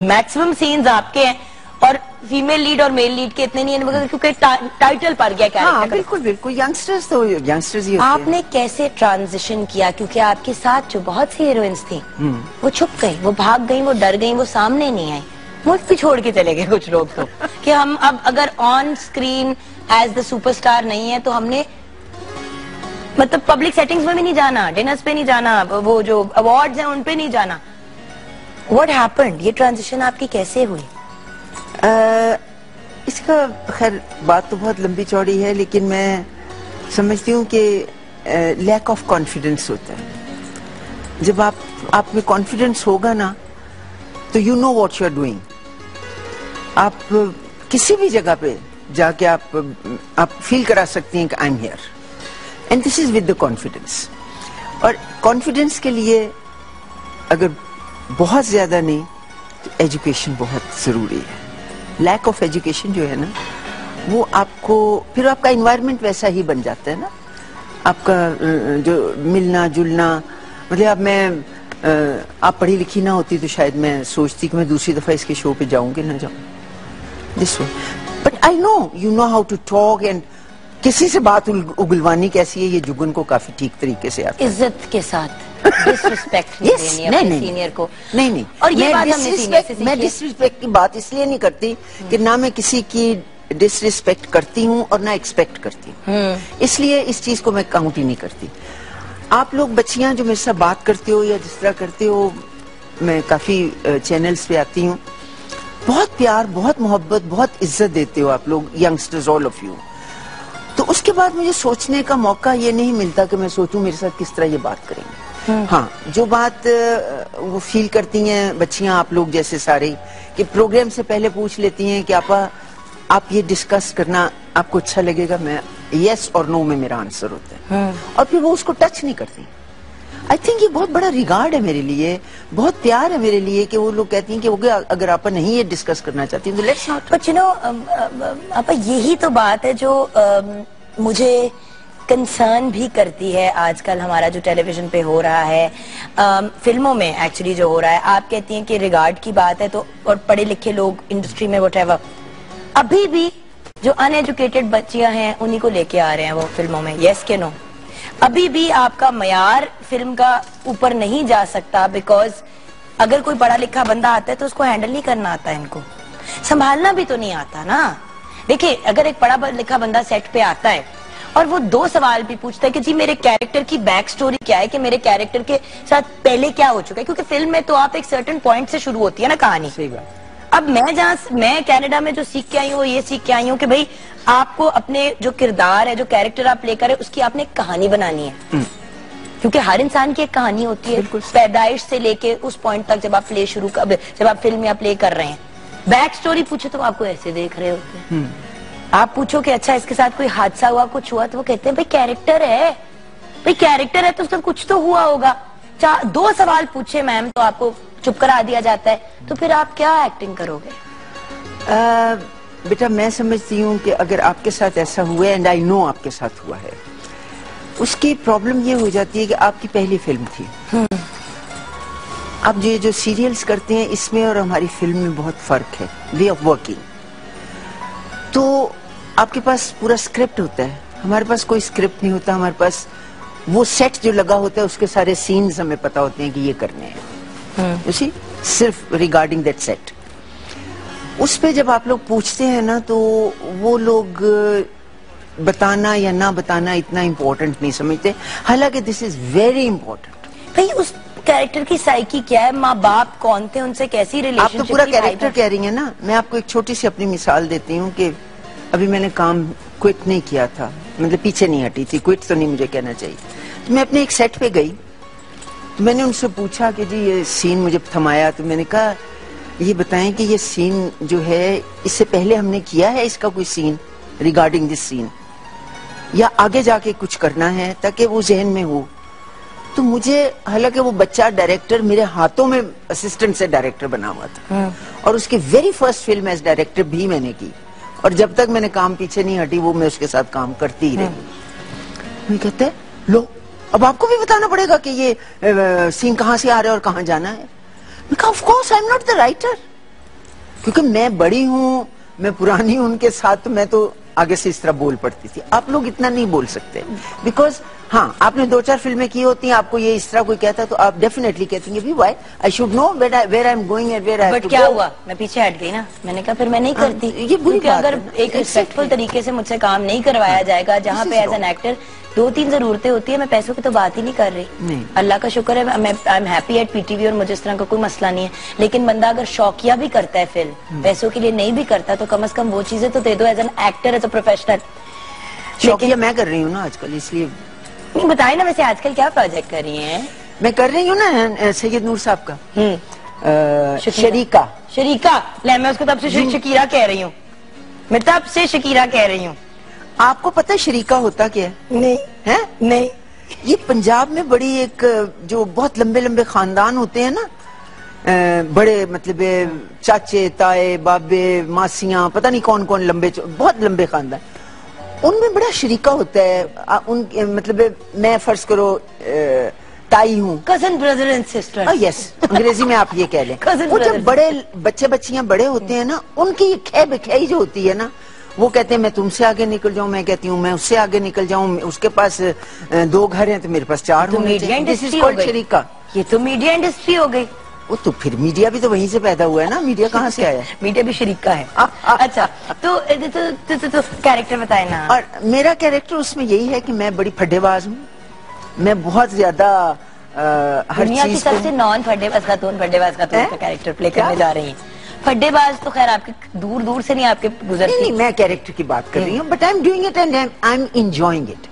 Maximum scenes आपके हैं और फीमेल लीड और मेल लीड के इतने नहीं है मगर क्योंकि टाइटल पड़ गया कैरेक्टर। हाँ, बिल्कुल बिल्कुल यंगस्टर्स तो यंगस्टर्स ही होते हैं। आपने कैसे ट्रांजिशन किया, क्योंकि आपके साथ जो बहुत सी हीरोइंस थी वो छुप गई, वो भाग गई, वो डर गई, वो सामने नहीं आई, मुझे भी छोड़ के चले गए कुछ लोग तो कि हम अब अगर on screen as the superstar नहीं है तो हमने मतलब पब्लिक सेटिंग्स में भी नहीं जाना, डिनर्स पे नहीं जाना, वो जो अवार्ड्स हैं उन पे नहीं जाना। What happened? ये ट्रांजिशन आपकी कैसे हुई? इसका खैर बात तो बहुत लंबी चौड़ी है, लेकिन मैं समझती हूँ कि लैक ऑफ कॉन्फिडेंस होता है। जब आप में कॉन्फिडेंस होगा ना तो you know what you are doing. आप किसी भी जगह पे जाके आप फील करा सकती हैं कि I am here and this is with the confidence. और कॉन्फिडेंस के लिए अगर बहुत ज्यादा नहीं तो एजुकेशन बहुत जरूरी है। लैक ऑफ एजुकेशन जो है ना वो आपको फिर आपका एनवायरनमेंट वैसा ही बन जाता है ना, आपका जो मिलना जुलना मतलब आप पढ़ी लिखी ना होती तो शायद मैं सोचती कि मैं दूसरी दफा इसके शो पे जाऊंगी ना जाऊं this way, but I know you know how to talk and किसी से बात उगलवानी कैसी है ये जुगन को काफी ठीक तरीके से आता है। इज्जत के साथ डिसरिस्पेक्ट नहीं देनी है अपने सीनियर को। नहीं और ये बात हमने सीनियर से सीखी। मैं डिसरिस्पेक्ट की बात इसलिए नहीं करती कि ना मैं किसी की डिसरिस्पेक्ट करती हूँ और ना एक्सपेक्ट करती हूँ, इसलिए इस चीज को मैं काउंट ही नहीं करती। आप लोग बच्चियां जो मेरे साथ बात करते हो या जिस तरह करते हो, मैं काफी चैनल्स पे आती हूँ, बहुत प्यार, बहुत मोहब्बत, बहुत इज्जत देते हो आप लोग, यंगस्टर्स ऑल ऑफ यू। तो उसके बाद मुझे सोचने का मौका ये नहीं मिलता कि मैं सोचूं मेरे साथ किस तरह ये बात करेंगे। हाँ, जो बात वो फील करती हैं बच्चियां, आप लोग जैसे सारे, कि प्रोग्राम से पहले पूछ लेती हैं कि आप ये डिस्कस करना आपको अच्छा लगेगा, मैं यस और नो में मेरा आंसर होता है और फिर वो उसको टच नहीं करती। आई थिंक ये बहुत बड़ा रिगार्ड है मेरे लिए, बहुत प्यार है मेरे लिए कि वो लोग कहती हैं कि अगर आप नहीं ये डिस्कस करना चाहती हैं तो let's not. But you know आपा यही तो बात है जो मुझे कंसर्न भी करती है आजकल हमारा जो टेलीविजन पे हो रहा है, फिल्मों में एक्चुअली जो हो रहा है। आप कहती हैं कि रिगार्ड की बात है तो, और पढ़े लिखे लोग इंडस्ट्री में व्हाटएवर, अभी भी जो अनएजुकेटेड बच्चियां हैं उन्हीं को लेके आ रहे हैं वो फिल्मों में, यस के नो? अभी भी आपका मयार फिल्म का ऊपर नहीं जा सकता बिकॉज अगर कोई पढ़ा लिखा बंदा आता है तो उसको हैंडल नहीं करना आता है, इनको संभालना भी तो नहीं आता ना। देखिए, अगर एक पढ़ा लिखा बंदा सेट पे आता है और वो दो सवाल भी पूछता है कि जी मेरे कैरेक्टर की बैक स्टोरी क्या है, कि मेरे कैरेक्टर के साथ पहले क्या हो चुका है, क्योंकि फिल्म में तो आप एक सर्टेन पॉइंट से शुरू होती है ना कहानी। सही बात। अब मैं कनाडा में जो सीख के आई हूँ ये सीख के आई हूँ कि भाई आपको अपने जो किरदार है, जो कैरेक्टर आप प्ले करें, उसकी आपने एक कहानी बनानी है, क्योंकि हर इंसान की एक कहानी होती है पैदाइश से लेके उस पॉइंट तक जब आप प्ले जब आप फिल्म या प्ले कर रहे हैं। बैक स्टोरी पूछे तो आपको ऐसे देख रहे होते हैं। आप पूछो कि अच्छा इसके साथ कोई हादसा हुआ, कुछ हुआ, तो वो कहते हैं भाई कैरेक्टर है, भाई कैरेक्टर है तो उसका कुछ तो हुआ होगा। दो सवाल पूछे मैम तो आपको चुप करा दिया जाता है, तो फिर आप क्या एक्टिंग करोगे? बेटा, मैं समझती हूँ कि अगर आपके साथ ऐसा हुआ है, एंड आई नो आपके साथ हुआ है, उसकी प्रॉब्लम ये हो जाती है कि आपकी पहली फिल्म थी। आप जो सीरियल्स करते हैं इसमें और हमारी फिल्म में बहुत फर्क है, वे ऑफ वर्किंग। तो आपके पास पूरा स्क्रिप्ट होता है, हमारे पास कोई स्क्रिप्ट नहीं होता। हमारे पास वो सेट जो लगा होता है उसके सारे सीन्स हमें पता होते हैं कि ये करने हैं, उसी सिर्फ रिगार्डिंग दैट सेट। उस पे जब आप लोग पूछते हैं ना तो वो लोग बताना या ना बताना इतना इम्पोर्टेंट नहीं समझते, हालांकि दिस इज वेरी इम्पोर्टेंट। भाई उस कैरेक्टर की साइकी क्या है, माँ बाप कौन थे, उनसे कैसी रिलेशनशिप? आप तो पूरा कैरेक्टर कह रही हैं ना। मैं आपको एक छोटी सी अपनी मिसाल देती हूँ कि अभी मैंने काम क्विट नहीं किया था, मतलब पीछे नहीं हटी थी, क्विट तो नहीं मुझे कहना चाहिए। तो मैं अपने एक सेट पे गई, मैंने उनसे पूछा कि जी ये सीन मुझे थमाया, तो मैंने कहा ये बताएं कि ये सीन जो है इससे पहले हमने किया है इसका कोई सीन रिगार्डिंग दिस सीन, या आगे जाके कुछ करना है ताकि वो जहन में हो। तो मुझे, हालांकि वो बच्चा डायरेक्टर मेरे हाथों में असिस्टेंट से डायरेक्टर बना हुआ था और उसकी very first film as director भी मैंने की, और जब तक मैंने काम पीछे नहीं हटी वो मैं उसके साथ काम करती ही रही। मैं कहते हैं लो अब आपको भी बताना पड़ेगा कि ये सीन कहाँ से आ रहा है और कहाँ जाना है। मैं कहा of course I am not the writer, क्योंकि मैं बड़ी हूँ, मैं पुरानी हूँ उनके साथ, तो मैं तो आगे से इस तरह बोल पड़ती थी। आप लोग इतना नहीं बोल सकते, बिकॉज हाँ, आपने 2-4 फिल्में की होती हैं, आपको ये इस तरह कोई कहता है तो आप डेफिनेटली कहती हैं, why I should know where I am going and where I have to go. But क्या हुआ, मैं पीछे हट गई ना, मैंने कहा फिर मैं नहीं करती। ये बुरी बात अगर है, एक रिस्पेक्टफुल तरीके से मुझसे काम नहीं करवाया जाएगा, जहाँ पे एज एन एक्टर 2-3 जरूरतें होती है, मैं पैसों की तो बात ही नहीं कर रही। अल्लाह का शुक्र है, मैं I am happy at PTV और मुझे इस तरह का कोई मसला नहीं है। लेकिन बंदा अगर शौकिया भी करता है फिल्म, पैसों के लिए नहीं भी करता, तो कम से कम वो चीजें तो दे दो as an actor, as a professional. शौकिया मैं कर रही हूँ ना आजकल, इसलिए नहीं बताए ना। वैसे आजकल क्या प्रोजेक्ट कर रही हैं? मैं कर रही हूँ ना सैयद नूर साहब का शरीका। शरीका ले, मैं उसको तब से शकीरा कह रही हूँ, मैं तब से शकीरा कह रही हूँ। आपको पता है शरीका होता क्या है? नहीं है? नहीं। ये पंजाब में बड़ी एक जो बहुत लंबे लंबे खानदान होते हैं ना, बड़े मतलब चाचे ताए बाबे मासियां, पता नहीं कौन कौन लंबे, बहुत लंबे खानदान, उनमें बड़ा शरीका होता है। उन मतलब मैं फर्ज करो ताई हूँ, cousin brother and sister. Yes, अंग्रेजी में आप ये कह लें। वो जब बड़े बच्चे बच्चियां बड़े होते हैं ना, उनकी खे बिखाई जो होती है ना, वो कहते हैं मैं तुमसे आगे निकल जाऊं, मैं कहती हूँ मैं उससे आगे निकल जाऊं, उसके पास 2 घर हैं तो मेरे पास 4 होने चाहिए। दिस इज कॉल्ड शरीका। ये तो मीडिया इंडस्ट्री हो गई। वो तो फिर मीडिया भी तो वहीं से पैदा हुआ है ना, मीडिया कहाँ से आया? मीडिया भी शरीका है। अच्छा, तो कैरेक्टर बताए ना। और मेरा कैरेक्टर उसमें यही है कि मैं बड़ी फड्डेबाज हूँ, मैं बहुत ज्यादा हर दुनिया की चीज सबसे नॉन फड्डेबाज खातून का कैरेक्टर प्ले करने जा रही हैं। फड्डेबाज तो खैर आपके दूर दूर से नहीं आपके गुजरती। नहीं, मैं कैरेक्टर की बात कर रही हूँ, but I am doing it and I am enjoying it.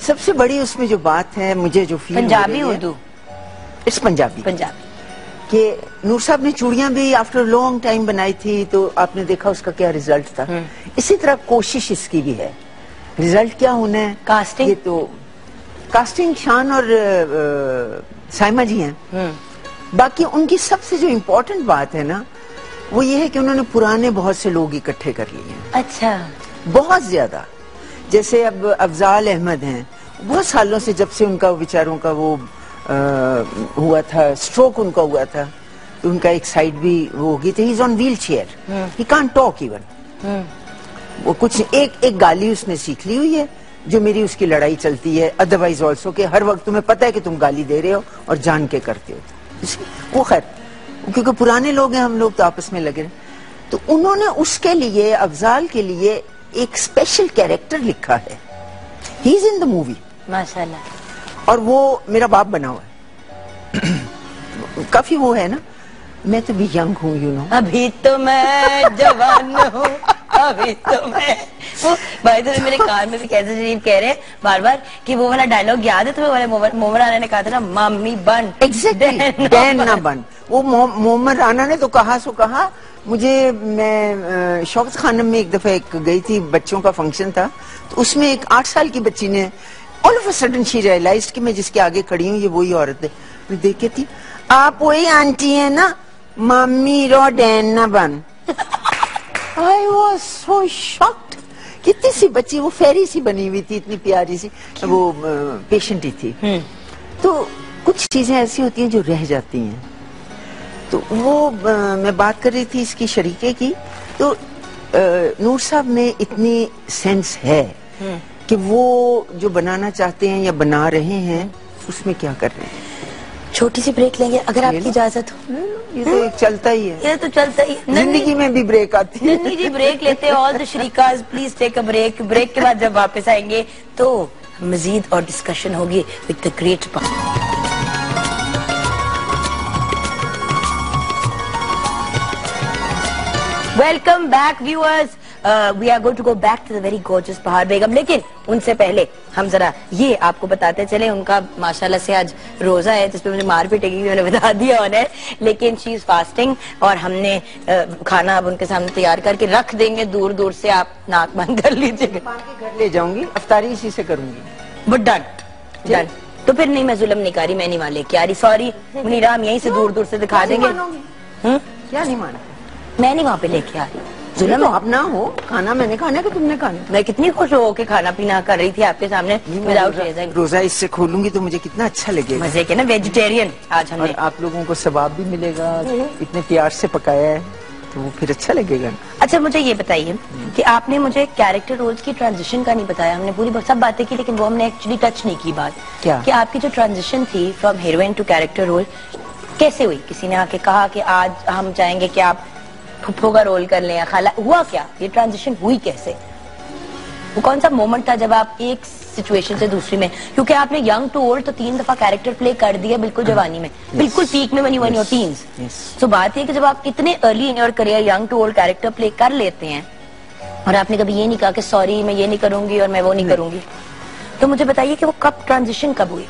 सबसे बड़ी उसमें जो बात है, मुझे जो फील पंजाबी उर्दू, इट्स पंजाबी कि नूर साहब ने चूड़ियां भी आफ्टर लॉन्ग टाइम बनाई थी, तो आपने देखा उसका क्या रिजल्ट था। इसी तरह कोशिश इसकी भी है, रिजल्ट क्या होना है। कास्टिंग, ये तो कास्टिंग शान और साइमा जी हैं। बाकी उनकी सबसे जो इम्पोर्टेंट बात है ना, वो ये है कि उन्होंने पुराने बहुत से लोग इकट्ठे कर लिए हैं। अच्छा, बहुत ज्यादा। जैसे अब अफजाल अहमद हैं, बहुत सालों से, जब से उनका बेचारों का वो हुआ था, स्ट्रोक उनका हुआ था, तो उनका एक साइड भी वो हो गई थी। He is on wheel chair, he can't talk even. वो कुछ एक गाली उसने सीख ली हुई है, जो मेरी उसकी लड़ाई चलती है। अदरवाइज ऑल्सो कि हर वक्त तुम्हें पता है कि तुम गाली दे रहे हो और जान के करते हो। वो खैर, क्योंकि पुराने लोग हैं हम लोग, तो आपस में लगे। तो उन्होंने उसके लिए, अफजाल के लिए एक स्पेशल कैरेक्टर लिखा है। He is in the movie माशाल्लाह। और वो मेरा बाप बना हुआ है। काफी वो है ना, मैं तो भी यंग हूँ, यू नो। अभी तो मैं जवान हूँ, अभी तो मैं। वो भाई तो मेरे कान में भी कैसे शरीफ कह रहे हैं बार बार कि वो वाला डायलॉग याद है तुम्हें, वाले मोहम्मद राना ने कहा था ना, मम्मी बन। एग्जैक्टली, डैन ना बन। वो मोहम्मद राना ने तो कहा सो कहा। मुझे, मैं शौकत खानम में एक दफा गई थी, बच्चों का फंक्शन था, तो उसमें एक 8 साल की बच्ची ने all of a sudden she realised कि मैं जिसके आगे खड़ी हूँ ये वही औरत है। मैं देख के थी, आप वही आंटी है ना, मम्मी रो डैन ना बन। I was so shocked. कितनी सी बच्ची, वो फेरी सी बनी हुई थी, इतनी प्यारी सी, वो पेशेंट ही थी। तो कुछ चीजें ऐसी होती हैं जो रह जाती हैं। तो वो मैं बात कर रही थी इसकी शरीके की, तो नूर साहब में इतनी सेंस है कि वो जो बनाना चाहते हैं या बना रहे हैं, उसमें क्या कर रहे हैं। छोटी सी ब्रेक लेंगे अगर आपकी इजाजत हो। ये तो एक चलता ही है, ये तो चलता ही है, जिंदगी में भी ब्रेक आती है। नन्ही जी ब्रेक लेते हैं। ऑल द श्रीकाज please take a break. Break के बाद जब वापस आएंगे तो मजीद और डिस्कशन होगी with the great welcome back viewers. We are going to go back to the very gorgeous Bahar Begum, लेकिन उनसे पहले हम जरा ये आपको बताते चले, उनका माशाल्लाह से आज रोजा है, जिसपे मुझे मार पीटेगी, मैंने बता दिया उन्हें, लेकिन शी इज फास्टिंग और हमने खाना अब उनके सामने तैयार करके रख देंगे। दूर दूर से आप नाक बंद कर लीजिएगा। घर ले जाऊंगी, अफ्तारी इसी से करूंगी। But done. तो फिर नहीं, मैं जुल्म नहीं कर रही, मैं नहीं वहां लेके आ रही। सॉरी मुनीरा, हम यहीं से दूर दूर से दिखा देंगे। क्या नहीं माना? मैं नहीं वहाँ पे लेके आ रही। जुल्म अब ना हो, खाना मैंने खाना कि तुमने खाना। मैं कितनी खुश हो के खाना पीना कर रही थी आपके सामने विदाउट रीजन। रोजा इससे खोलूंगी तो मुझे कितना अच्छा लगेगा। मजे के ना, वेजिटेरियन आज हमने। और आप लोगों को सवाब भी मिलेगा, इतने प्यार से पकाया है। तो वो फिर अच्छा लगेगा। अच्छा मुझे ये बताइए कि आपने मुझे कैरेक्टर रोल्स की ट्रांजिशन का नहीं बताया। हमने पूरी सब बातें की लेकिन वो हमने एक्चुअली टच नहीं की बात। क्या? कि आपकी जो ट्रांजिशन थी from heroine to character role कैसे हुई? किसी ने आके कहा कि आज हम चाहेंगे कि आप फुफ्फो का रोल कर लें या खाला, हुआ क्या? ये ट्रांजिशन हुई कैसे? वो कौन सा मोमेंट था जब आप एक सिचुएशन से दूसरी में, क्योंकि आपने यंग टू ओल्ड तो 3 दफा कैरेक्टर प्ले कर दिया बिल्कुल जवानी में, बिल्कुल पीक में when you're teens। तो बात ये कि जब आप इतने early in your career young to old character play कर लेते हैं और आपने कभी ये नहीं कहा कि सॉरी मैं ये नहीं करूंगी और मैं वो नहीं करूंगी, तो मुझे बताइए कि वो कब ट्रांजिशन कब हुई?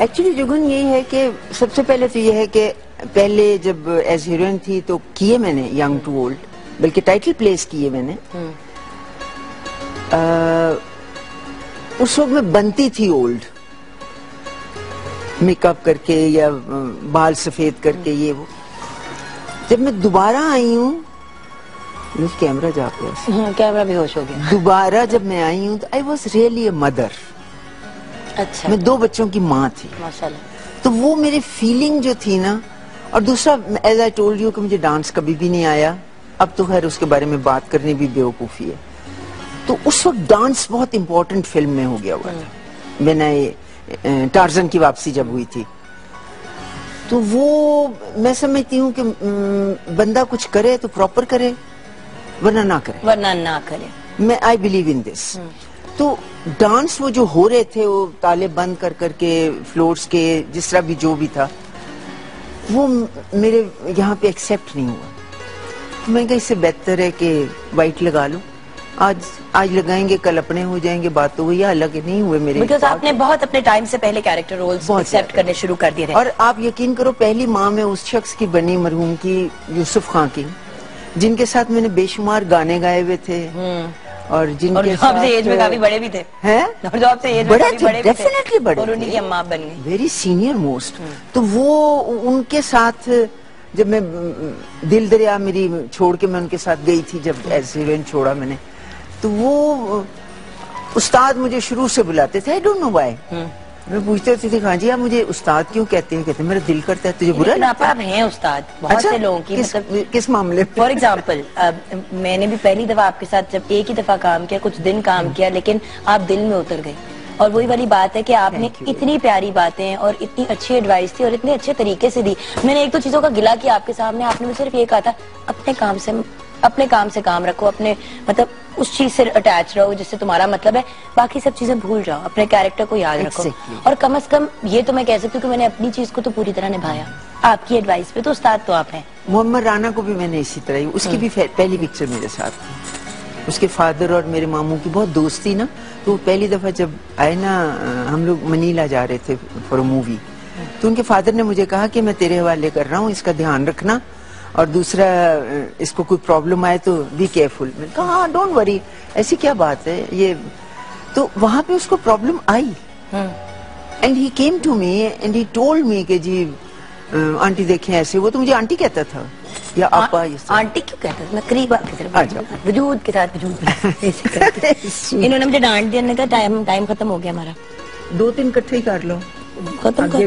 एक्चुअली जुगन यही है कि सबसे पहले तो ये है कि पहले जब एज हीरोइन थी तो किए मैंने यंग टू ओल्ड, बल्कि टाइटल प्लेस किए मैंने। उस वक्त मैं बनती थी ओल्ड, मेकअप करके या बाल सफेद करके ये वो। जब मैं दोबारा आई हूँ, कैमरा जा पे कैमरा बेहोश हो गया। दोबारा जब मैं आई हूँ तो I was really a mother. अच्छा। मैं 2 बच्चों की माँ थी माशाल्लाह। तो वो मेरी फीलिंग जो थी ना, और दूसरा एज आई टोल्ड यू कि मुझे डांस कभी भी नहीं आया। अब तो खैर उसके बारे में बात करनी भी बेवकूफी है। तो उस वक्त डांस बहुत इंपॉर्टेंट फिल्म में हो गया हुआ था। मैंने टार्जन की वापसी जब हुई थी तो वो मैं समझती हूँ कि बंदा कुछ करे तो प्रॉपर करे, वरना ना करे। मैं आई बिलीव इन दिस। तो डांस वो जो हो रहे थे वो ताले बंद कर करके फ्लोर्स के, जिस तरह भी जो भी था, वो मेरे यहाँ पे एक्सेप्ट नहीं हुआ। मैं कहा इससे बेहतर है कि वाइट लगा लो। आज लगाएंगे, कल अपने हो जाएंगे, बात तो वही अलग नहीं हुए मेरे। बिकॉज आपने बहुत अपने टाइम से पहले कैरेक्टर रोल्स एक्सेप्ट करने शुरू कर दिए थे। और आप यकीन करो पहली माँ में उस शख्स की बनी, मरहूम की, यूसुफ खां की, जिनके साथ मैंने बेशुमार गाने गाए हुए थे और जिनके साथ एज में काफी बड़े भी थे। हैं? और जो आपसे एज में काफी बड़े डेफिनेटली बड़े, और उन्हीं की अम्मा बन गई, वेरी सीनियर मोस्ट। तो वो उनके साथ जब मैं दिल दरिया मेरी छोड़ के मैं उनके साथ गई थी, जब एज हीरोइन छोड़ा मैंने, तो वो उस्ताद मुझे शुरू से बुलाते थे। I don't know why. मैं पूछते होती थी, हाँ जी आप मुझे उस्ताद क्यों कहते हैं? कहते मेरा दिल करता है। तुझे बुरा लगता है? आप हैं उस्ताद बहुत से लोगों की। मतलब किस मामले? फॉर एग्जाम्पल मैंने भी पहली दफा आपके साथ जब एक ही दफा काम किया, कुछ दिन काम किया, लेकिन आप दिल में उतर गए। और वही वाली बात है कि आपने इतनी प्यारी बातें और इतनी अच्छी एडवाइस थी और इतने अच्छे तरीके से दी। मैंने एक 2 चीजों का गिला किया आपके सामने, आपने मुझे सिर्फ ये कहा था अपने काम से काम रखो, अपने मतलब उस चीज से अटैच रहो जिससे तुम्हारा मतलब है, बाकी सब चीजें भूल जाओ, अपने कैरेक्टर को याद रखो। और कम से कम ये तो मैं कह सकती हूँ कि मैंने अपनी चीज को तो पूरी तरह निभाया आपकी एडवाइस पे। तो उस्ताद तो आप हैं। मोहम्मद राना को भी मैंने इसी तरह, उसकी भी पहली पिक्चर मेरे साथ थी। उसके फादर और मेरे मामू की बहुत दोस्ती ना, तो पहली दफा जब आए ना, हम लोग मनीला जा रहे थे फॉर अ मूवी, तो उनके फादर ने मुझे कहा कि मैं तेरे हवाले कर रहा हूँ, इसका ध्यान रखना, और दूसरा इसको कोई प्रॉब्लम आए तो बी केयरफुल। मैंने कहा हाँ डोंट वरी, ऐसी क्या बात है ये। तो वहां पे उसको प्रॉब्लम आई and he came to me and he told me कि जी आंटी देखें ऐसे। वो तो मुझे आंटी कहता था या आपा। आंटी क्यों कहता था? मैं करीब वजूद के साथ इन्होंने मुझे डांट दिया, टाइम खत्म हो गया हमारा। 2-3 इकट्ठे ही कर लो, आगे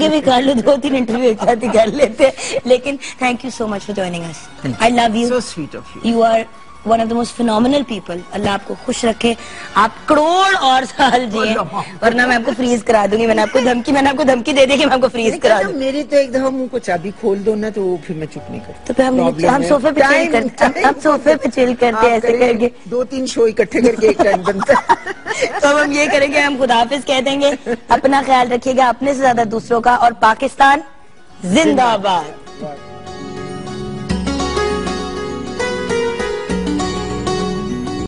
भी कर लो, 2-3 इंटरव्यू एक साथ ही कर लेते हैं। लेकिन thank you so much for joining us. I love you, so sweet of you. You are one of the most phenomenal people. अल्लाह आपको खुश रखे, आप करोड़ और साल जिए, वरना मैं आपको फ्रीज करा दूंगी। मैंने आपको धमकी दे दी कि मैं आपको फ्रीज करा दूंगी। मेरी तो एक दफा मुंह को चाबी खोल दो ना तो फिर मैं चुप नहीं करती। तो फिर हम सोफे पे चिल करते, हम सोफे पे चिल करते ऐसे करके 2-3 शो इकट्ठे करके एक टाइम बनता है। तो हम ये करेंगे, हम खुदाफिज कह देंगे। अपना ख्याल रखिएगा, अपने से ज्यादा दूसरों का, और पाकिस्तान जिंदाबाद।